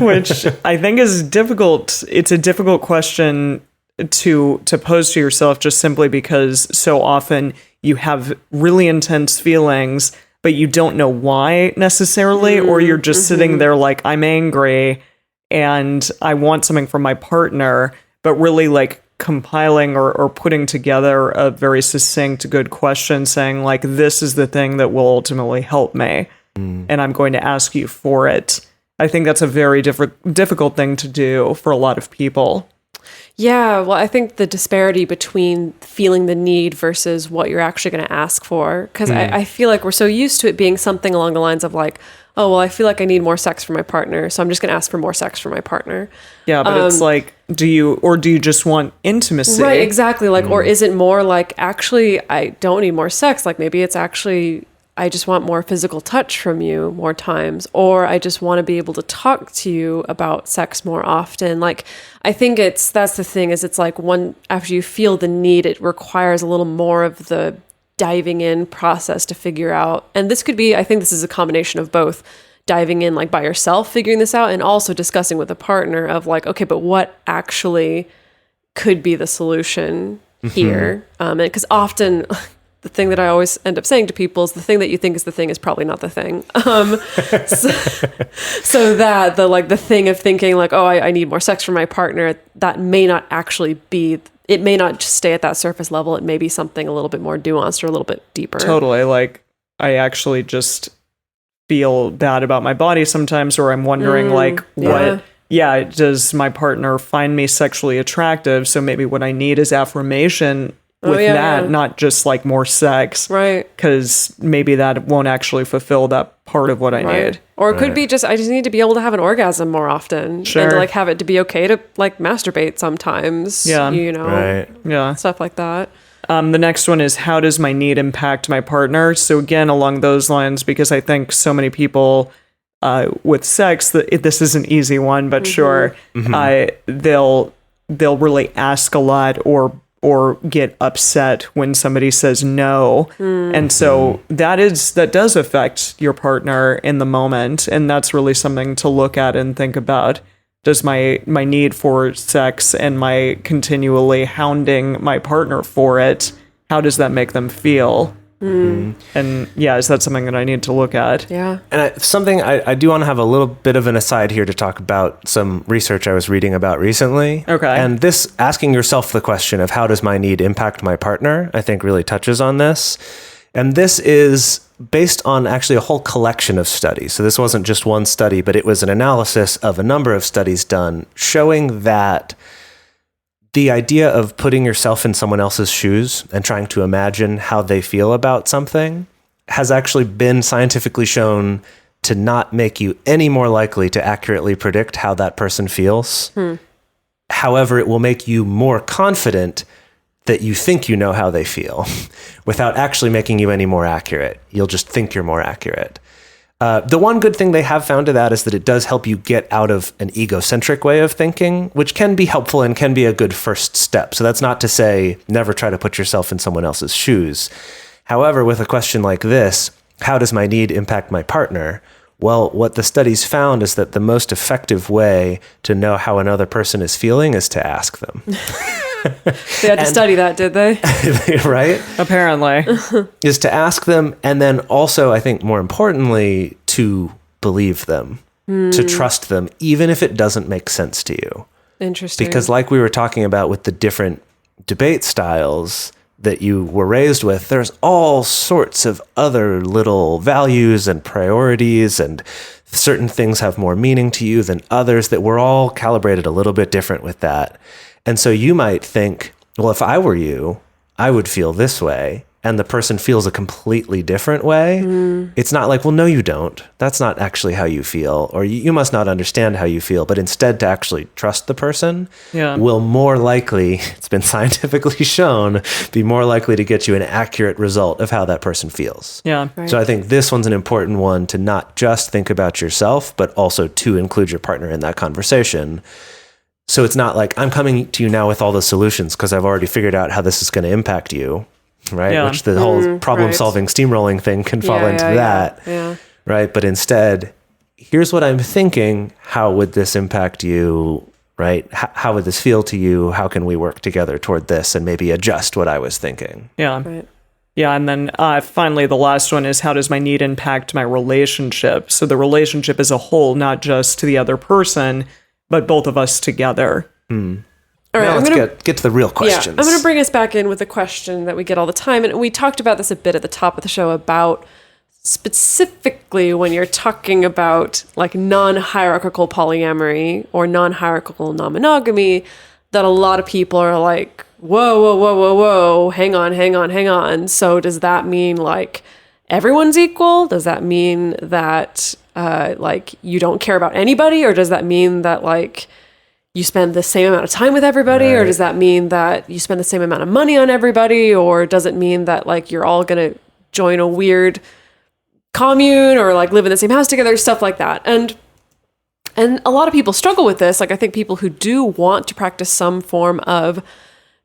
Which I think is difficult. It's a difficult question to pose to yourself, just simply because so often you have really intense feelings, but you don't know why necessarily, or you're just sitting there like, I'm angry and I want something from my partner, but really like compiling or putting together a very succinct, good question saying like, this is the thing that will ultimately help me, and I'm going to ask you for it. I think that's a very difficult thing to do for a lot of people. Yeah, well, I think the disparity between feeling the need versus what you're actually going to ask for, because I feel like we're so used to it being something along the lines of like, oh, well, I feel like I need more sex from my partner, so I'm just going to ask for more sex from my partner. Yeah, but it's like, do you just want intimacy? Right, exactly. Like, or is it more like, actually, I don't need more sex. Like, maybe it's actually, I just want more physical touch from you more times, or I just want to be able to talk to you about sex more often. Like, I think that's the thing, is it's like after you feel the need, it requires a little more of the diving in process to figure out. And this could be, I think this is a combination of both diving in like by yourself, figuring this out, and also discussing with a partner of like, okay, but what actually could be the solution here. Because often the thing that I always end up saying to people is the thing that you think is the thing is probably not the thing. So that the thing of thinking like, oh, I need more sex from my partner, that may not actually be, it may not just stay at that surface level. It may be something a little bit more nuanced or a little bit deeper. Totally. Like, I actually just feel bad about my body sometimes, or I'm wondering does my partner find me sexually attractive? So maybe what I need is affirmation with not just like more sex. Right. Because maybe that won't actually fulfill that part of what I need. Or it could be just, I just need to be able to have an orgasm more often. Sure. And to like have it to be okay to like masturbate sometimes. Yeah. You know? Right. Yeah. Stuff like that. The next one is, how does my need impact my partner? So again, along those lines, because I think so many people with sex, this is an easy one, but sure, they'll really ask a lot or get upset when somebody says no. And so that does affect your partner in the moment. And that's really something to look at and think about. Does my need for sex and my continually hounding my partner for it, how does that make them feel? And is that something that I need to look at? Yeah. And I do want to have a little bit of an aside here to talk about some research I was reading about recently. Okay. And this, asking yourself the question of how does my need impact my partner, I think really touches on this. And this is based on actually a whole collection of studies. So this wasn't just one study, but it was an analysis of a number of studies done showing that the idea of putting yourself in someone else's shoes and trying to imagine how they feel about something has actually been scientifically shown to not make you any more likely to accurately predict how that person feels. However, it will make you more confident that you think you know how they feel without actually making you any more accurate. You'll just think you're more accurate. The one good thing they have found to that is that it does help you get out of an egocentric way of thinking, which can be helpful and can be a good first step. So that's not to say never try to put yourself in someone else's shoes. However, with a question like this, how does my need impact my partner? Well, what the studies found is that the most effective way to know how another person is feeling is to ask them. They had to study that, did they? Right? Apparently. Is to ask them, and then also, I think more importantly, to believe them, to trust them, even if it doesn't make sense to you. Interesting. Because like we were talking about with the different debate styles that you were raised with, there's all sorts of other little values and priorities, and certain things have more meaning to you than others, that we're all calibrated a little bit different with that. And so you might think, well, if I were you, I would feel this way. And the person feels a completely different way. It's not like, well, no, you don't. That's not actually how you feel. Or you must not understand how you feel. But instead, to actually trust the person will more likely, it's been scientifically shown, be more likely to get you an accurate result of how that person feels. Yeah. Right. So I think this one's an important one to not just think about yourself, but also to include your partner in that conversation. So it's not like, I'm coming to you now with all the solutions because I've already figured out how this is going to impact you, right? Yeah. Which the whole problem-solving steamrolling thing can fall into that, right? But instead, here's what I'm thinking. How would this impact you, right? How would this feel to you? How can we work together toward this and maybe adjust what I was thinking? Yeah. Right. Yeah, and then finally, the last one is, how does my need impact my relationship? So the relationship as a whole, not just to the other person, but both of us together. All right, now let's get to the real questions. Yeah, I'm going to bring us back in with a question that we get all the time. And we talked about this a bit at the top of the show about specifically when you're talking about like non-hierarchical polyamory or non-hierarchical non-monogamy, that a lot of people are like, whoa, hang on. So does that mean like everyone's equal? Does that mean that like you don't care about anybody? Or does that mean that like you spend the same amount of time with everybody? Right. Or does that mean that you spend the same amount of money on everybody? Or does it mean that like you're all going to join a weird commune or like live in the same house together, stuff like that? And a lot of people struggle with this. Like I think people who do want to practice some form of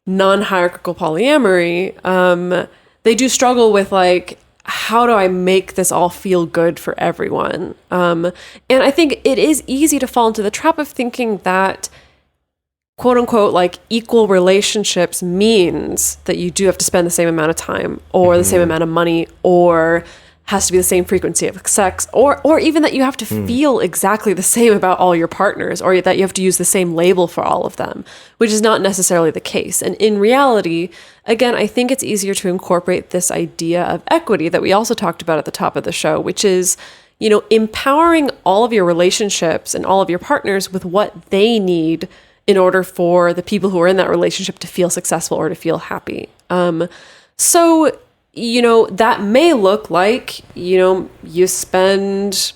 non-hierarchical polyamory, they do struggle with like, how do I make this all feel good for everyone? And I think it is easy to fall into the trap of thinking that quote unquote like equal relationships means that you do have to spend the same amount of time or the same amount of money or has to be the same frequency of sex or even that you have to feel exactly the same about all your partners or that you have to use the same label for all of them, which is not necessarily the case. And in reality, again, I think it's easier to incorporate this idea of equity that we also talked about at the top of the show, which is, you know, empowering all of your relationships and all of your partners with what they need in order for the people who are in that relationship to feel successful or to feel happy. So, you know, that may look like, you know, you spend,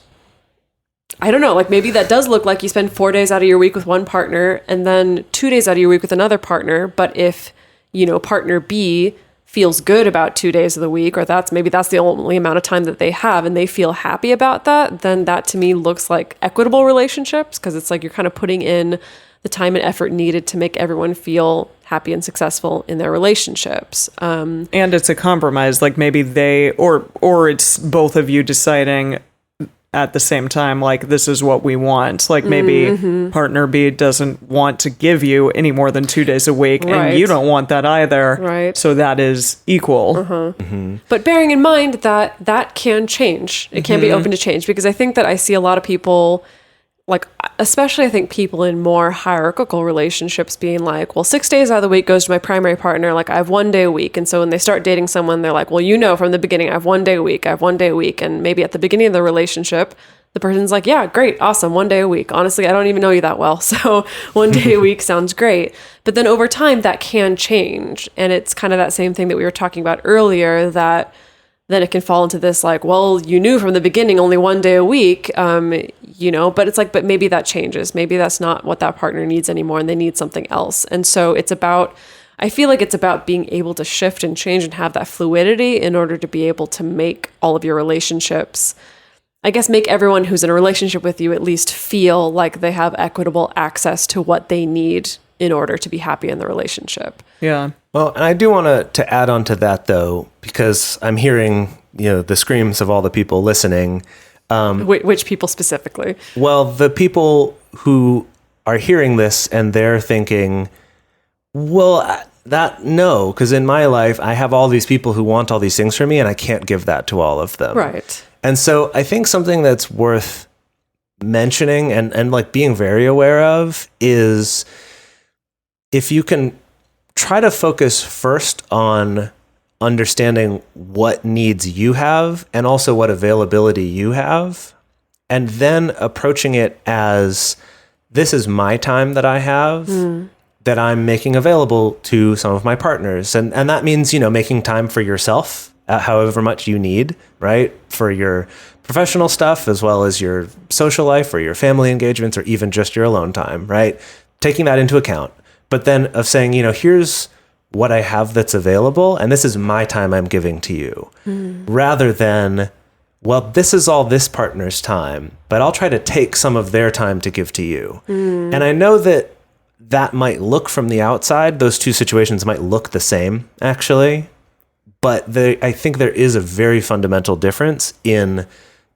I don't know, like maybe that does look like you spend 4 days out of your week with one partner and then 2 days out of your week with another partner. But if, you know, partner B feels good about 2 days of the week, or maybe that's the only amount of time that they have and they feel happy about that, then that to me looks like equitable relationships, because it's like you're kind of putting in the time and effort needed to make everyone feel happy and successful in their relationships. And it's a compromise, like maybe they, or it's both of you deciding at the same time, like, this is what we want. Like maybe partner B doesn't want to give you any more than 2 days a week, Right. and you don't want that either. Right. So that is equal. But bearing in mind that that can change. It can be open to change, because I think that I see a lot of people, like, especially I think people in more hierarchical relationships being like, well, 6 days out of the week goes to my primary partner. Like, I have 1 day a week. And so when they start dating someone, they're like, well, you know, from the beginning, I have 1 day a week. I have 1 day a week. And maybe at the beginning of the relationship, the person's like, yeah, great, awesome, 1 day a week. Honestly, I don't even know you that well. So 1 day a week sounds great. But then over time, that can change. And it's kind of that same thing that we were talking about earlier, that then it can fall into this like, well, you knew from the beginning only 1 day a week, you know, but it's like, but maybe that changes. Maybe that's not what that partner needs anymore and they need something else. And so it's about, I feel like it's about being able to shift and change and have that fluidity in order to be able to make all of your relationships, I guess, make everyone who's in a relationship with you at least feel like they have equitable access to what they need in order to be happy in the relationship. Yeah. Well, and I do want to add on to that, though, because I'm hearing, you know, the screams of all the people listening. Which people specifically? Well, the people who are hearing this and they're thinking, well, no, because in my life, I have all these people who want all these things from me and I can't give that to all of them. Right. And so I think something that's worth mentioning and like being very aware of is if you can try to focus first on understanding what needs you have and also what availability you have, and then approaching it as, this is my time that I have that I'm making available to some of my partners. And that means, you know, making time for yourself, however much you need, right? For your professional stuff, as well as your social life or your family engagements, or even just your alone time, right? Taking that into account. But then of saying, you know, here's what I have that's available, and this is my time I'm giving to you, rather than, well, this is all this partner's time, but I'll try to take some of their time to give to you. And I know that might look from the outside, those two situations might look the same, actually, but I think there is a very fundamental difference in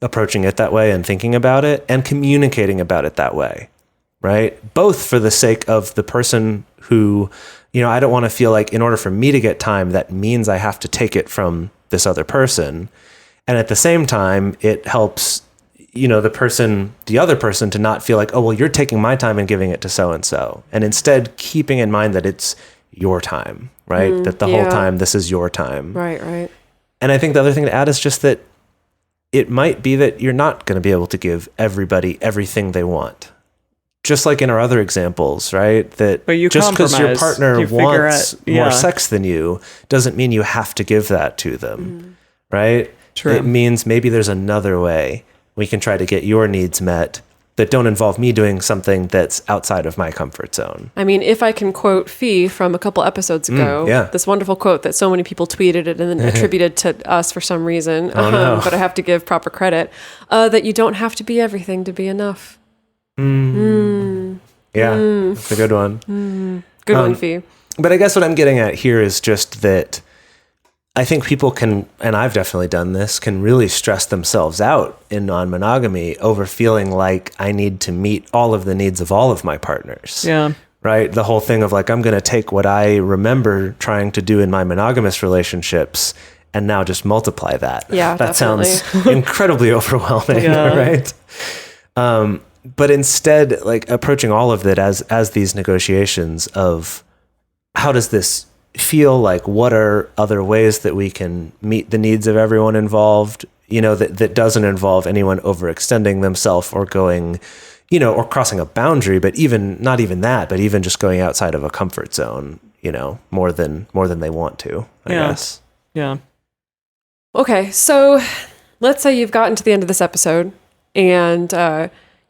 approaching it that way and thinking about it and communicating about it that way. Right? Both for the sake of the person who, you know, I don't want to feel like in order for me to get time, that means I have to take it from this other person. And at the same time, it helps, you know, the other person to not feel like, oh, well, you're taking my time and giving it to so-and-so. And instead keeping in mind that it's your time, right? That the whole time, this is your time. Right, right. And I think the other thing to add is just that it might be that you're not going to be able to give everybody everything they want. Just like in our other examples, right? That but you just because your partner wants yeah. more sex than you doesn't mean you have to give that to them, right? True. It means maybe there's another way we can try to get your needs met that don't involve me doing something that's outside of my comfort zone. I mean, if I can quote Fee from a couple episodes ago, this wonderful quote that so many people tweeted it and then attributed to us for some reason, but I have to give proper credit, that you don't have to be everything to be enough. Yeah, that's a good one. Good one, Fee. But I guess what I'm getting at here is just that I think people can, and I've definitely done this, can really stress themselves out in non-monogamy over feeling like I need to meet all of the needs of all of my partners. Yeah. right? The whole thing of like, I'm going to take what I remember trying to do in my monogamous relationships and now just multiply that. Yeah, that definitely. sounds incredibly overwhelming, Yeah. right? But instead, like approaching all of it as these negotiations of how does this feel, like what are other ways that we can meet the needs of everyone involved, that doesn't involve anyone overextending themselves or going, or crossing a boundary, but not even that, but even just going outside of a comfort zone, more than they want to, I guess. Yeah. Okay, so let's say you've gotten to the end of this episode and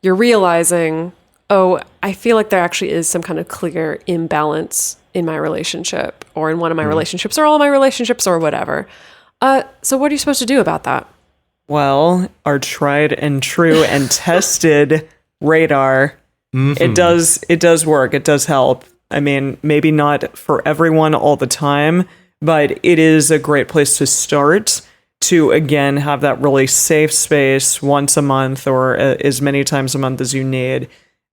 you're realizing, I feel like there actually is some kind of clear imbalance in my relationship or in one of my relationships or all my relationships or whatever. So what are you supposed to do about that? Well, our tried and true and tested radar, it does work. It does help. I mean, maybe not for everyone all the time, but it is a great place to start to, again, have that really safe space once a month or as many times a month as you need,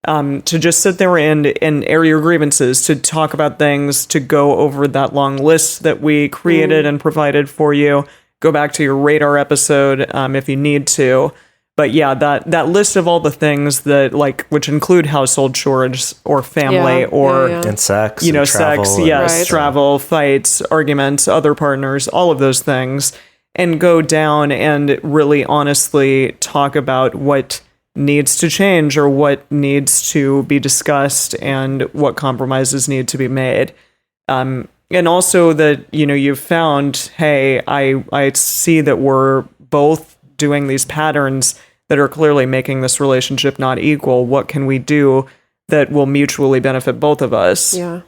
to just sit there and air your grievances, to talk about things, to go over that long list that we created and provided for you. Go back to your radar episode if you need to. But yeah, that list of all the things that, like, which include household chores or family or and sex, sex, travel, yes, Right. travel, fights, arguments, other partners, all of those things, and go down and really honestly talk about what needs to change or what needs to be discussed and what compromises need to be made. And also that, you've found, hey, I see that we're both doing these patterns that are clearly making this relationship not equal. What can we do that will mutually benefit both of us? Yeah.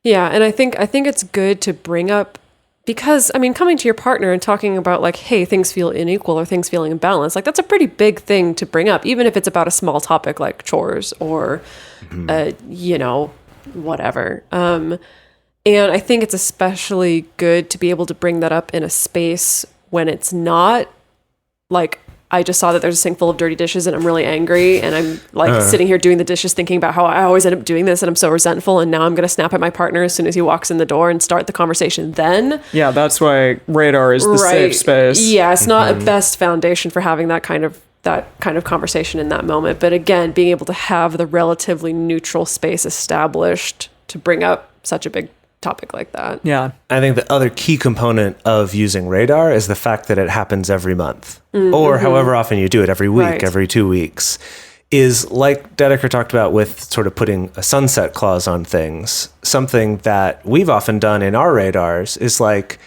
Yeah, and I think it's good to bring up, because, coming to your partner and talking about like, hey, things feel unequal or things feeling imbalanced, like that's a pretty big thing to bring up, even if it's about a small topic like chores or, whatever. And I think it's especially good to be able to bring that up in a space when it's not like, I just saw that there's a sink full of dirty dishes and I'm really angry and I'm like sitting here doing the dishes thinking about how I always end up doing this and I'm so resentful and now I'm going to snap at my partner as soon as he walks in the door and start the conversation then. Yeah, that's why radar is the safe space. Yeah, it's not a best foundation for having that kind of conversation in that moment. But again, being able to have the relatively neutral space established to bring up such a big topic like that. Yeah. I think the other key component of using radar is the fact that it happens every month or however often you do it, every week, Right. every 2 weeks, is like Dedeker talked about with sort of putting a sunset clause on things. Something that we've often done in our radars is like,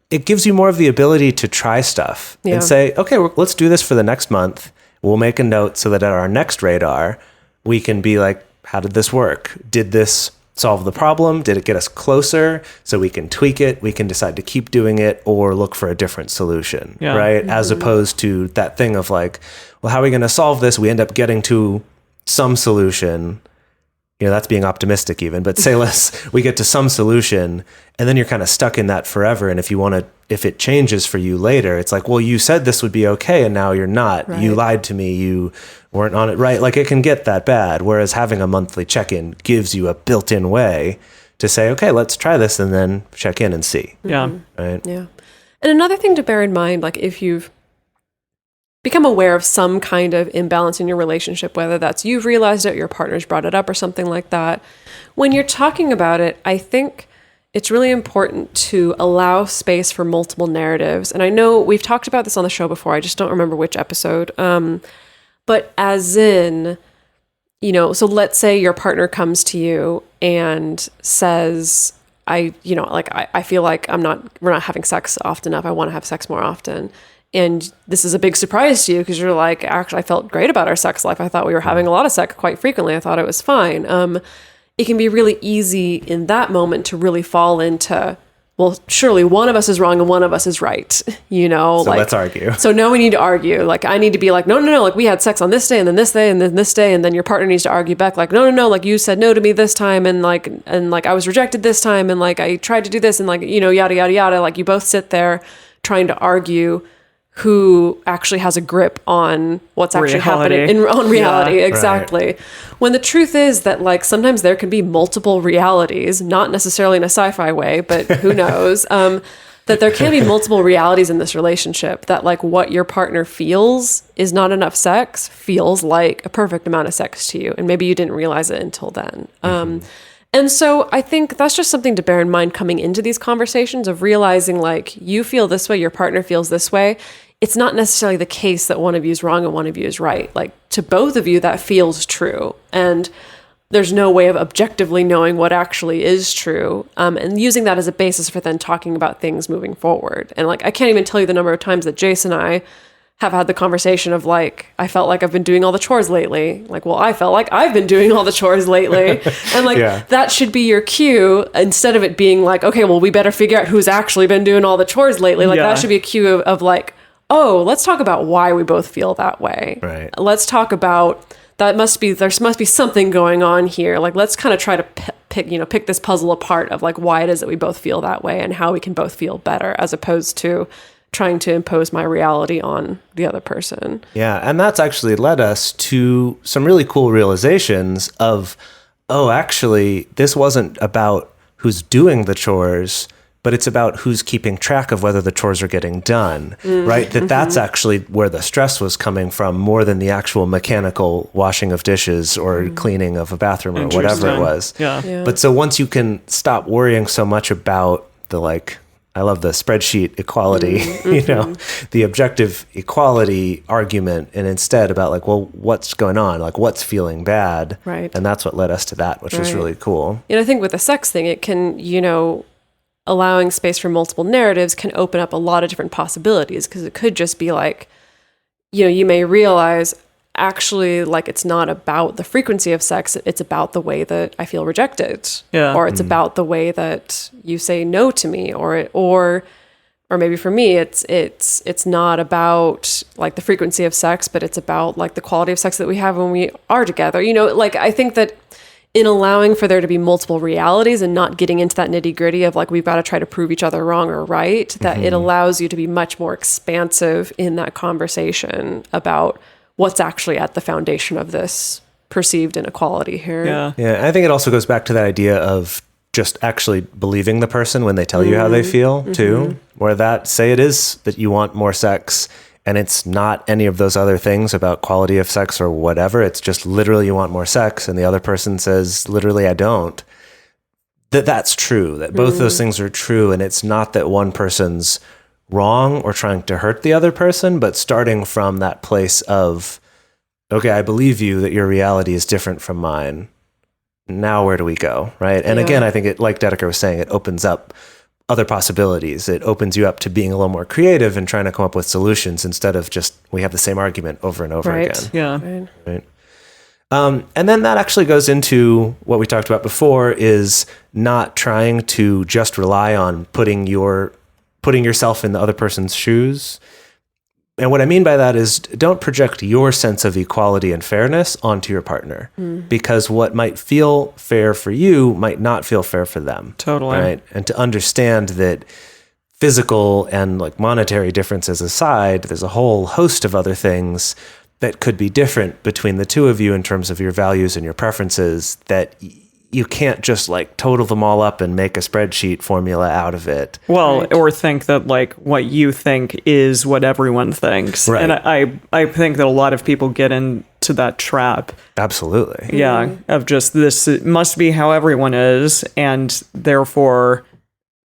it gives you more of the ability to try stuff and say, okay, let's do this for the next month. We'll make a note so that at our next radar, we can be like, how did this work? Did this solve the problem? Did it get us closer so we can tweak it? We can decide to keep doing it or look for a different solution, right? As opposed to that thing of like, well, how are we going to solve this? We end up getting to some solution. That's being optimistic even, but say we get to some solution and then you're kind of stuck in that forever. And if it changes for you later, it's like, well, you said this would be okay and now you're not. Right. You lied to me. You weren't on it right. Like it can get that bad. Whereas having a monthly check-in gives you a built-in way to say, okay, let's try this and then check in and see. Yeah. Right. Yeah. And another thing to bear in mind, like if you've become aware of some kind of imbalance in your relationship, whether that's you've realized it, your partner's brought it up or something like that. When you're talking about it, I think it's really important to allow space for multiple narratives. And I know we've talked about this on the show before. I just don't remember which episode. But as in, so let's say your partner comes to you and says, I feel like we're not having sex often enough. I want to have sex more often. And this is a big surprise to you because you're like, actually, I felt great about our sex life. I thought we were having a lot of sex quite frequently. I thought it was fine. It can be really easy in that moment to really fall into, well, surely one of us is wrong and one of us is right. So let's argue. So now we need to argue. Like I need to be like, no. Like we had sex on this day and then this day and then this day. And then your partner needs to argue back. Like, no. Like you said no to me this time. And like I was rejected this time. And like, I tried to do this and like, yada, yada, yada. Like you both sit there trying to argue who actually has a grip on what's actually happening on reality. Exactly. Right. When the truth is that like sometimes there can be multiple realities, not necessarily in a sci-fi way, but who knows, that there can be multiple realities in this relationship, that like what your partner feels is not enough sex feels like a perfect amount of sex to you. And maybe you didn't realize it until then. And so I think that's just something to bear in mind coming into these conversations of realizing like you feel this way, your partner feels this way. It's not necessarily the case that one of you is wrong and one of you is right. Like to both of you, that feels true. And there's no way of objectively knowing what actually is true. And using that as a basis for then talking about things moving forward. And like, I can't even tell you the number of times that Jase and I have had the conversation of like, I felt like I've been doing all the chores lately. Like, well, I felt like I've been doing all the chores lately. And like, that should be your cue instead of it being like, okay, well, we better figure out who's actually been doing all the chores lately. Like that should be a cue of like, oh, let's talk about why we both feel that way. Right. Let's talk about there must be something going on here. Like, let's kind of try to pick this puzzle apart of like why it is that we both feel that way and how we can both feel better, as opposed to trying to impose my reality on the other person. Yeah, and that's actually led us to some really cool realizations of, oh, actually, this wasn't about who's doing the chores, but it's about who's keeping track of whether the chores are getting done, right? That's actually where the stress was coming from more than the actual mechanical washing of dishes or cleaning of a bathroom or whatever it was. Yeah. But so once you can stop worrying so much about the like, I love the spreadsheet equality, the objective equality argument, and instead about like, well, what's going on? Like, what's feeling bad? Right. And that's what led us to that, which was really cool. And I think with the sex thing, it can, allowing space for multiple narratives can open up a lot of different possibilities, because it could just be like, you may realize actually like it's not about the frequency of sex, it's about the way that I feel rejected, or it's about the way that you say no to me, or maybe for me it's not about like the frequency of sex, but it's about like the quality of sex that we have when we are together. Like I think that in allowing for there to be multiple realities and not getting into that nitty gritty of like, we've got to try to prove each other wrong or right, that it allows you to be much more expansive in that conversation about what's actually at the foundation of this perceived inequality here. Yeah. I think it also goes back to that idea of just actually believing the person when they tell you how they feel too, where say it is that you want more sex, and it's not any of those other things about quality of sex or whatever. It's just literally you want more sex, and the other person says, literally, I don't. That's true, that both those things are true, and it's not that one person's wrong or trying to hurt the other person, but starting from that place of, okay, I believe you that your reality is different from mine. Now where do we go, right? And again, I think it, like Dedeker was saying, it opens up other possibilities. It opens you up to being a little more creative and trying to come up with solutions instead of just, we have the same argument over and over again. Yeah. Right. And then that actually goes into what we talked about before, is not trying to just rely on putting yourself in the other person's shoes. And what I mean by that is, don't project your sense of equality and fairness onto your partner, because what might feel fair for you might not feel fair for them. Totally. Right. And to understand that physical and like monetary differences aside, there's a whole host of other things that could be different between the two of you in terms of your values and your preferences, that you can't just like total them all up and make a spreadsheet formula out of it. Well, or think that like what you think is what everyone thinks. Right. And I think that a lot of people get into that trap. Absolutely. Yeah. Of just this must be how everyone is, and therefore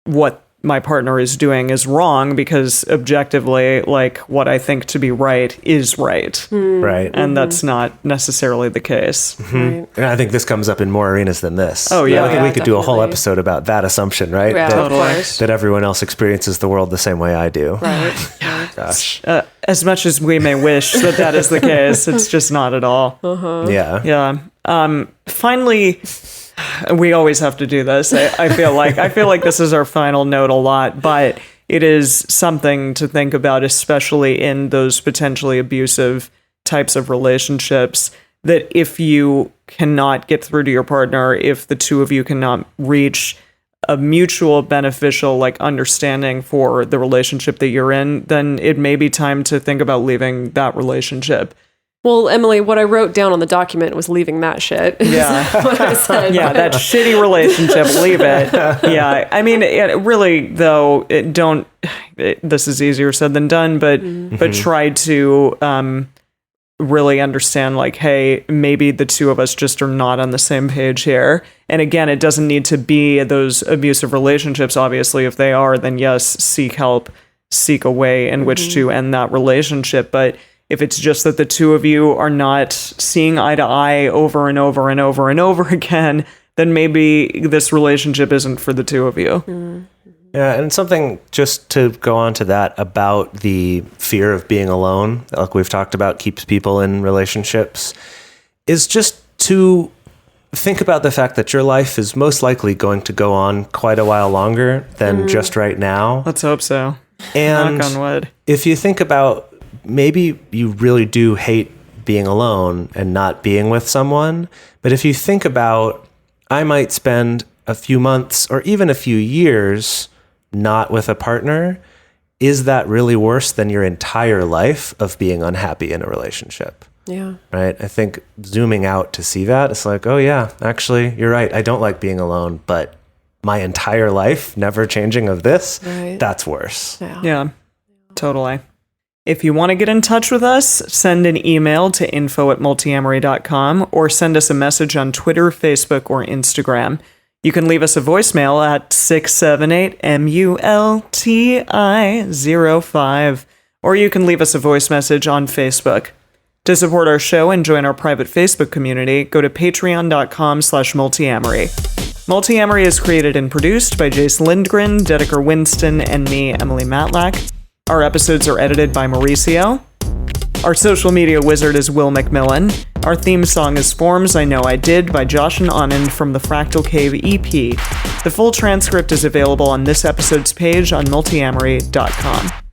what my partner is doing is wrong, because objectively, like what I think to be right is right. Right. And that's not necessarily the case. Right. And I think this comes up in more arenas than this. Oh, yeah. I think we could do a whole definitely. episode about that assumption, right? Yeah, that, of course. that everyone else experiences the world the same way I do. Right. Gosh. As much as we may wish that is the case, it's just not at all. Yeah. Yeah. Finally, we always have to do this. I feel like this is our final note a lot, but it is something to think about, especially in those potentially abusive types of relationships, that if you cannot get through to your partner, if the two of you cannot reach a mutual beneficial like understanding for the relationship that you're in, then it may be time to think about leaving that relationship. Well, Emily, what I wrote down on the document was leaving that shit. Yeah. What I said. Yeah, that shitty relationship, leave it. Yeah, I mean, really, though, this is easier said than done, but try to really understand, like, hey, maybe the two of us just are not on the same page here. And again, it doesn't need to be those abusive relationships. Obviously, if they are, then yes, seek help, seek a way in which to end that relationship. But if it's just that the two of you are not seeing eye to eye over and over and over and over again, then maybe this relationship isn't for the two of you. Yeah, and something just to go on to that about the fear of being alone, like we've talked about, keeps people in relationships, is just to think about the fact that your life is most likely going to go on quite a while longer than just right now. Let's hope so. And knock on wood. If you think about, maybe you really do hate being alone and not being with someone, but if you think about, I might spend a few months or even a few years not with a partner, is that really worse than your entire life of being unhappy in a relationship? Yeah. Right? I think zooming out to see that, it's like, oh yeah, actually, you're right. I don't like being alone, but my entire life never changing of this, that's worse. Yeah, totally. If you want to get in touch with us, send an email to info@multiamory.com or send us a message on Twitter, Facebook, or Instagram. You can leave us a voicemail at 678-MULTI-05, or you can leave us a voice message on Facebook. To support our show and join our private Facebook community, go to patreon.com/multiamory. Multiamory is created and produced by Jase Lindgren, Dedeker Winston, and me, Emily Matlack. Our episodes are edited by Mauricio. Our social media wizard is Will McMillan. Our theme song is Forms I Know I Did by Josh and Anand from the Fractal Cave EP. The full transcript is available on this episode's page on multiamory.com.